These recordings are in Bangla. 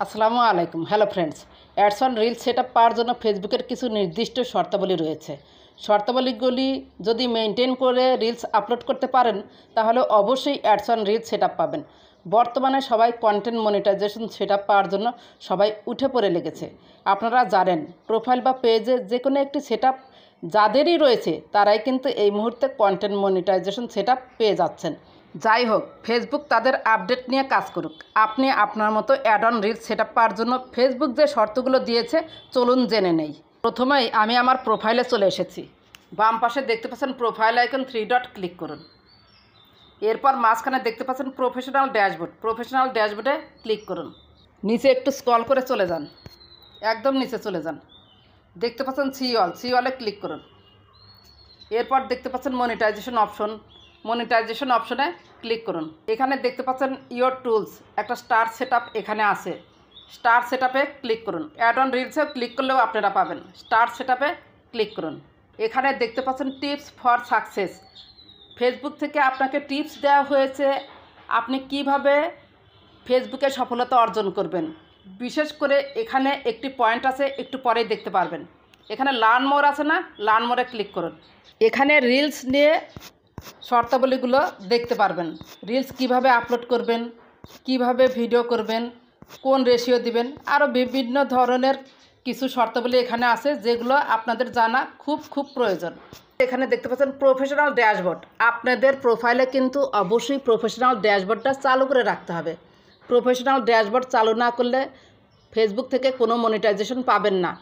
আসসালামু আলাইকুম। Hello friends, ads on reels set up পাওয়ার জন্য ফেসবুকের কিছু নির্দিষ্ট শর্তাবলী রয়েছে। শর্তাবলীগুলি যদি মেনটেন করে রিলস আপলোড করতে পারেন তাহলে অবশ্যই ads on reels set up পাবেন। বর্তমানে সবাই কন্টেন্ট মনিটাইজেশন সেট আপ পাওয়ার জন্য সবাই উঠে পড়ে লেগেছে। আপনারা জানেন, প্রোফাইল বা পেজে যে কোনো একটি সেট আপ যাদেরই রয়েছে তারাই কিন্তু এই মুহূর্তে কন্টেন্ট মনিটাইজেশন সেট আপ পেয়ে যাচ্ছেন। যাই হোক, ফেসবুক তাদের আপডেট নিয়ে কাজ করুক। আপনি আপনার মতো ad on reels set up পাওয়ার জন্য ফেসবুক যে শর্তগুলো দিয়েছে চলুন জেনে নেই। প্রথমেই আমি আমার প্রোফাইলে চলে এসেছি। বাম পাশে দেখতে পাচ্ছেন প্রোফাইল আইকন 3 ডট ক্লিক করুন। এরপর মাঝখানে দেখতে পাচ্ছেন প্রফেশনাল ড্যাশবোর্ড। প্রফেশনাল ড্যাশবোর্ডে ক্লিক করুন। নিচে একটু স্ক্রল করে চলে যান, একদম নিচে চলে যান। দেখতে পাচ্ছেন সি অলে ক্লিক করুন। এরপর দেখতে পাচ্ছেন মনিটাইজেশন অপশন। মনিটাইজেশন অপশনে ক্লিক করুন। এখানে দেখতে পাচ্ছেন ইয়োর টুলস, একটা স্টার সেট আপ এখানে আছে। স্টার সেট আপে ক্লিক করুন। অ্যাড অন রিলসে ক্লিক করলেও আপনারা পাবেন। স্টার সেট আপে ক্লিক করুন। এখানে দেখতে পাচ্ছেন টিপস ফর সাকসেস। ফেসবুক থেকে আপনাকে টিপস দেওয়া হয়েছে আপনি কিভাবে ফেসবুকে সফলতা অর্জন করবেন। বিশেষ করে এখানে একটি পয়েন্ট আছে, একটু পরেই দেখতে পারবেন। এখানে লার্ন মোর আছে না, লার্ন মোরে ক্লিক করুন। এখানে রিলস নিয়ে শর্তাবলীগুলো দেখতে পারবেন। রিলস কিভাবে আপলোড করবেন, কিভাবে ভিডিও করবেন, কোন রেশিও দিবেন, আরও বিভিন্ন ধরনের কিছু শর্তাবলী এখানে আছে যেগুলো আপনাদের জানা খুব প্রয়োজন। এখানে দেখতে পাচ্ছেন প্রফেশনাল ড্যাশবোর্ড। আপনাদের প্রোফাইলে কিন্তু অবশ্যই প্রফেশনাল ড্যাশবোর্ডটা চালু করে রাখতে হবে। প্রফেশনাল ড্যাশবোর্ড চালু না করলে ফেসবুক থেকে কোনো মনিটাইজেশন পাবেন না।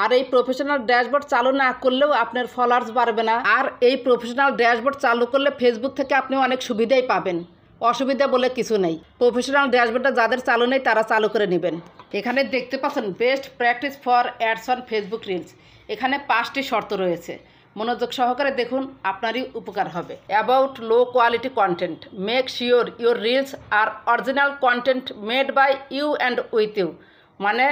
আর এই প্রফেশনাল ড্যাশবোর্ড চালু না করলেও আপনার ফলোয়ার্স বাড়বে না। আর এই প্রফেশনাল ড্যাশবোর্ড চালু করলে ফেসবুক থেকে আপনি অনেক সুবিধাই পাবেন, অসুবিধা বলে কিছু নেই। প্রফেশনাল ড্যাশবোর্ডটা যাদের চালু নেই তারা চালু করে নেবেন। এখানে দেখতে পাচ্ছেন best practice for ads on Facebook reels. এখানে 5টি শর্ত রয়েছে, মনোযোগ সহকারে দেখুন, আপনারই উপকার হবে। About low quality content, make sure your reels are original content made by you and with you. মানে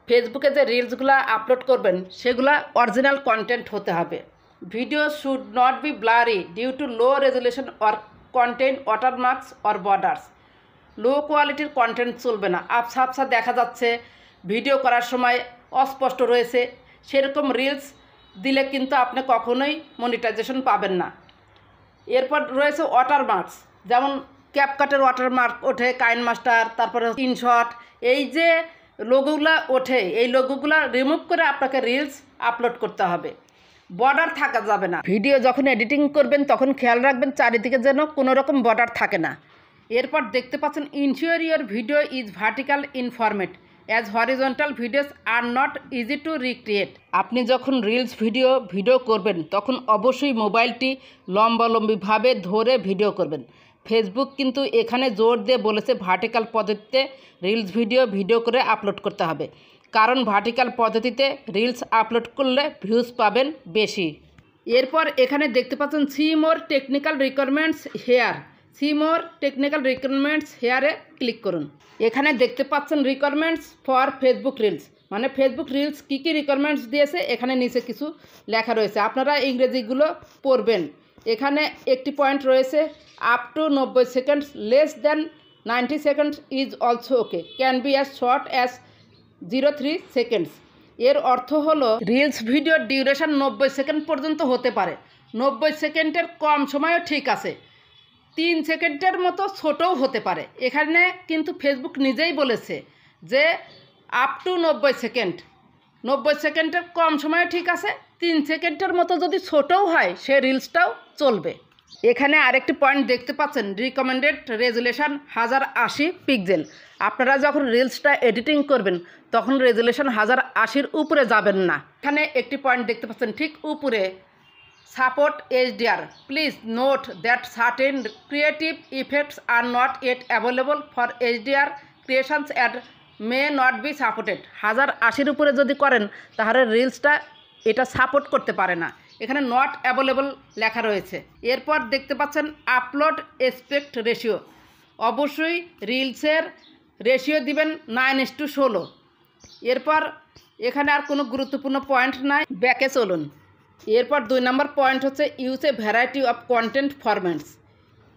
ফেসবুকে যে রিলসগুলো আপলোড করবেন সেগুলো অরিজিনাল কন্টেন্ট হতে হবে। Video should not be blurry due to low resolution or content watermarks or borders. Low কোয়ালিটির কন্টেন্ট চলবে না। আবছা দেখা যাচ্ছে, ভিডিও করার সময় অস্পষ্ট রয়েছে, সেরকম রিলস দিলে কিন্তু আপনি কখনোই মনিটাইজেশন পাবেন না। এরপর রয়েছে ওয়াটারমার্কস, যেমন ক্যাপকাটের ওয়াটারমার্ক ওঠে, কাইনমাস্টার, তারপরে স্ক্রিনশট, এই যে লোগোগুলো ওঠে এই লোগোগুলো রিমুভ করে আপনাকে রিলস আপলোড করতে হবে। বর্ডার থাকা যাবে না। ভিডিও যখন এডিটিং করবেন তখন খেয়াল রাখবেন চারিদিকে যেন কোনো রকম বর্ডার থাকে না। এরপর দেখতে পাচ্ছেন ensure your video is vertical in format as horizontal videos are not easy to recreate. আপনি যখন রিলস ভিডিও করবেন তখন অবশ্যই মোবাইলটি লম্বালম্বিভাবে ধরে ভিডিও করবেন। ফেসবুক কিন্তু এখানে জোর দিয়ে বলেছে ভার্টিক্যাল পদ্ধতিতে রিলস ভিডিও করে আপলোড করতে হবে, কারণ ভার্টিক্যাল পদ্ধতিতে রিলস আপলোড করলে ভিউজ পাবেন বেশি। এরপর এখানে দেখতে পাচ্ছেন see more technical requirements here. See more technical requirements হেয়ারে ক্লিক করুন। এখানে দেখতে পাচ্ছেন রিকোয়ারমেন্টস ফর ফেসবুক রিলস, মানে ফেসবুক রিলস কী রিকোয়ারমেন্টস দিয়েছে এখানে নিচে কিছু লেখা রয়েছে, আপনারা ইংরেজিগুলো পড়বেন। এখানে একটি পয়েন্ট রয়েছে up to 90 seconds, less than 90 seconds is also okay, can be as short as 03 seconds. এর অর্থ হলো রিলস ভিডিওর ডিউরেশন 90 সেকেন্ড পর্যন্ত হতে পারে। 90 সেকেন্ডের কম সময়ও ঠিক আছে, 3 সেকেন্ডের মতো ছোটও হতে পারে। এখানে কিন্তু ফেসবুক নিজেই বলেছে যে আপ টু 90 সেকেন্ড। 90 সেকেন্ডের কম সময়ও ঠিক আছে, 3 সেকেন্ডের মতো যদি ছোটও হয় সে রিলসটাও চলবে। এখানে আরেকটি পয়েন্ট দেখতে পাচ্ছেন রিকমেন্ডেড রেজুলেশন 1080 পিক্সেল। আপনারা যখন রিলসটা এডিটিং করবেন তখন রেজুলেশন 1080-র উপরে যাবেন না। এখানে একটি পয়েন্ট দেখতে পাচ্ছেন ঠিক উপরে, support HDR। Please note that certain creative effects are not yet available for HDR creations and may not be supported. 1080-র উপরে যদি করেন তাহলে রিলসটা এটা সাপোর্ট করতে পারে না। এখানে নট অ্যাভেলেবল লেখা রয়েছে। এরপর দেখতে পাচ্ছেন আপলোড এসপেক্ট রেশিও। অবশ্যই রিলসের রেশিও দিবেন 9:16। এরপর এখানে আর কোনো গুরুত্বপূর্ণ পয়েন্ট নাই, ব্যাকে চলুন। এরপর 2 নম্বর পয়েন্ট হচ্ছে use a variety of content formats.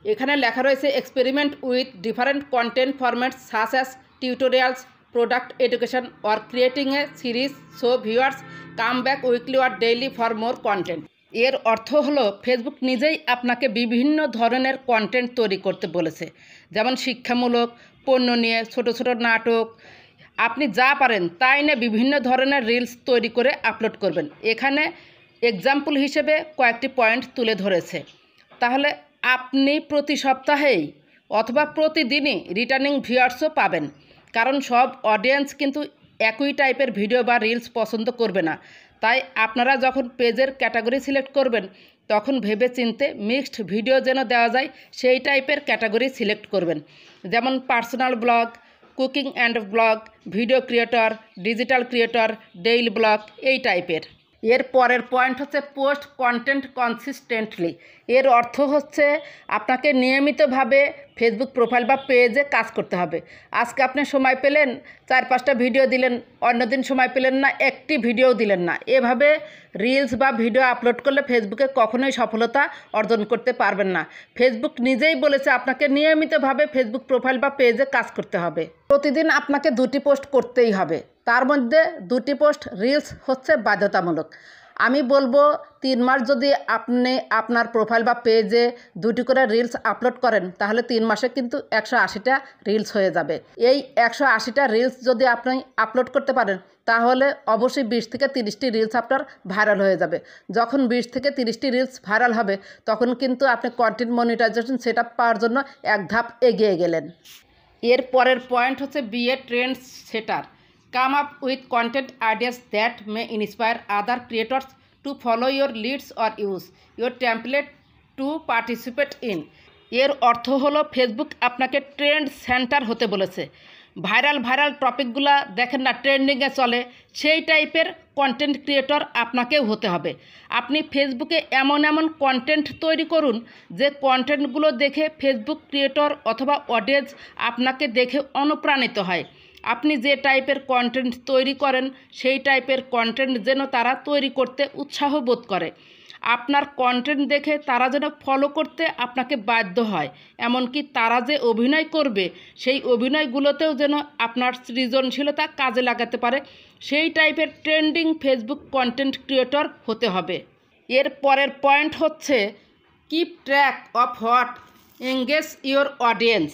এখানে লেখা রয়েছে experiment with different content formats such as tutorials, product education, or creating a series so viewers come back weekly or daily for more content. এর অর্থ হলো ফেসবুক নিজেই আপনাকে বিভিন্ন ধরনের কন্টেন্ট তৈরি করতে বলেছে, যেমন শিক্ষামূলক, পণ্য নিয়ে, ছোট ছোট নাটক, আপনি যা পারেন তাই নিয়ে বিভিন্ন ধরনের রিলস তৈরি করে আপলোড করবেন। এখানে এক্সাম্পল হিসেবে কয়েকটি পয়েন্ট তুলে ধরেছে। তাহলে আপনি প্রতি সপ্তাহেই অথবা প্রতিদিনই রিটার্নিং ভিউয়ার্সও পাবেন, কারণ সব অডিয়েন্স কিন্তু একই টাইপের ভিডিও বা রিলস পছন্দ করবে না। তাই আপনারা যখন পেজের ক্যাটাগরি সিলেক্ট করবেন তখন ভেবে চিনতে মিক্সড ভিডিও যেন দেওয়া যায় সেই টাইপের ক্যাটাগরি সিলেক্ট করবেন, যেমন personal blog, cooking and blog, video creator, digital creator, daily blog, এই টাইপের। এর পরের পয়েন্ট হচ্ছে পোস্ট কন্টেন্ট কনসিস্টেন্টলি। এর অর্থ হচ্ছে আপনাকে নিয়মিতভাবে ফেসবুক প্রোফাইল বা পেজে কাজ করতে হবে। আজকে আপনি সময় পেলেন 4-5টা ভিডিও দিলেন, অন্যদিন সময় পেলেন না, একটি ভিডিও দিলেন না। এভাবে রিলস বা ভিডিও আপলোড করলে ফেসবুকে কখনোই সফলতা অর্জন করতে পারবেন না। ফেসবুক নিজেই বলেছে আপনাকে নিয়মিতভাবে ফেসবুক প্রোফাইল বা পেজে কাজ করতে হবে। প্রতিদিন আপনাকে 2টি পোস্ট করতেই হবে, তার মধ্যে 2টি পোস্ট রিলস হচ্ছে বাধ্যতামূলক। আমি বলবো 3 মাস যদি আপনি আপনার প্রোফাইল বা পেজে 2টি করে রিলস আপলোড করেন তাহলে 3 মাসে কিন্তু 180টা রিলস হয়ে যাবে। এই 180টা রিলস যদি আপনি আপলোড করতে পারেন তাহলে অবশ্যই 20 থেকে 30টি রিলস আপনার ভাইরাল হয়ে যাবে। যখন 20 থেকে 30টি রিলস ভাইরাল হবে তখন কিন্তু আপনি কন্টেন্ট মনিটাইজেশন সেট আপ পাওয়ার জন্য এক ধাপ এগিয়ে গেলেন। এর পরের পয়েন্ট হচ্ছে বি এ ট্রেন্ড সেটার। Come up with content ideas that may inspire other creators to follow your leads or use your template to participate in. এর অর্থ হলো ফেসবুক আপনাকে ট্রেন্ড সেন্টার হতে বলেছে। ভাইরাল টপিকগুলো দেখেন না, ট্রেন্ডিংয়ে চলে, সেই টাইপের কন্টেন্ট ক্রিয়েটর আপনাকেও হতে হবে। আপনি ফেসবুকে এমন কন্টেন্ট তৈরি করুন যে কন্টেন্টগুলো দেখে ফেসবুক ক্রিয়েটর অথবা অডিয়েন্স আপনাকে দেখে অনুপ্রাণিত হয়। আপনি যে টাইপের কন্টেন্ট তৈরি করেন সেই টাইপের কন্টেন্ট যেন তারা তৈরি করতে উৎসাহ বোধ করে। আপনার কন্টেন্ট দেখে তারা যেন ফলো করতে আপনাকে বাধ্য হয়। এমনকি তারা যে অভিনয় করবে সেই অভিনয়গুলোতেও যেন আপনার সৃজনশীলতা কাজে লাগাতে পারে, সেই টাইপের ট্রেন্ডিং ফেসবুক কন্টেন্ট ক্রিয়েটর হতে হবে। এর পরের পয়েন্ট হচ্ছে keep track of what engage your audience.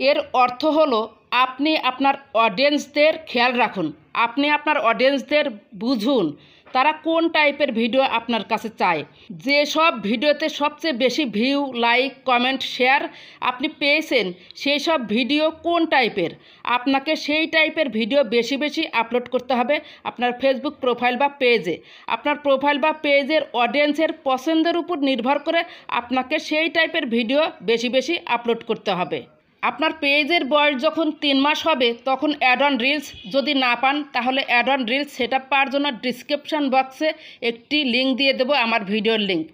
এর অর্থ হলো আপনি আপনার অডিয়েন্সদের খেয়াল রাখুন, আপনি আপনার অডিয়েন্সদের বুঝুন তারা কোন টাইপের ভিডিও আপনার কাছে চায়। যেসব ভিডিওতে সবচেয়ে বেশি ভিউ, লাইক, কমেন্ট, শেয়ার আপনি পেয়েছেন সেই সব ভিডিও কোন টাইপের, আপনাকে সেই টাইপের ভিডিও বেশি আপলোড করতে হবে আপনার ফেসবুক প্রোফাইল বা পেজে। আপনার প্রোফাইল বা পেজের অডিয়েন্সের পছন্দের উপর নির্ভর করে আপনাকে সেই টাইপের ভিডিও বেশি আপলোড করতে হবে। আপনার পেজের বয়স যখন 3 মাস হবে তখন অ্যাড অন রিলস যদি না পান তাহলে ad on reels set up পাওয়ার জন্য ডিসক্রিপশন বক্সে একটি লিঙ্ক দিয়ে দেবো, আমার ভিডিওর লিঙ্ক,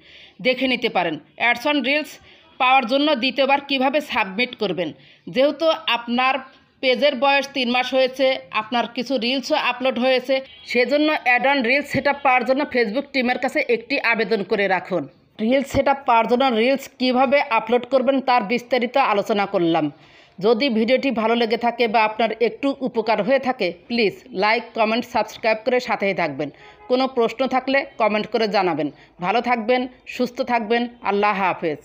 দেখে নিতে পারেন। অ্যাডস অন রিলস পাওয়ার জন্য দ্বিতীয়বার কিভাবে সাবমিট করবেন। যেহেতু আপনার পেজের বয়স 3 মাস হয়েছে, আপনার কিছু রিলসও আপলোড হয়েছে, সেজন্য ad on reels set up পাওয়ার জন্য ফেসবুক টিমের কাছে একটি আবেদন করে রাখুন। রিলস সেট আপ পাওয়ার জন্য রিলস কীভাবে আপলোড করবেন তার বিস্তারিত আলোচনা করলাম। যদি ভিডিওটি ভালো লেগে থাকে বা আপনার একটু উপকার হয়ে থাকে প্লিজ লাইক, কমেন্ট, সাবস্ক্রাইব করে সাথেই থাকবেন। কোনো প্রশ্ন থাকলে কমেন্ট করে জানাবেন। ভালো থাকবেন, সুস্থ থাকবেন। আল্লাহ হাফেজ।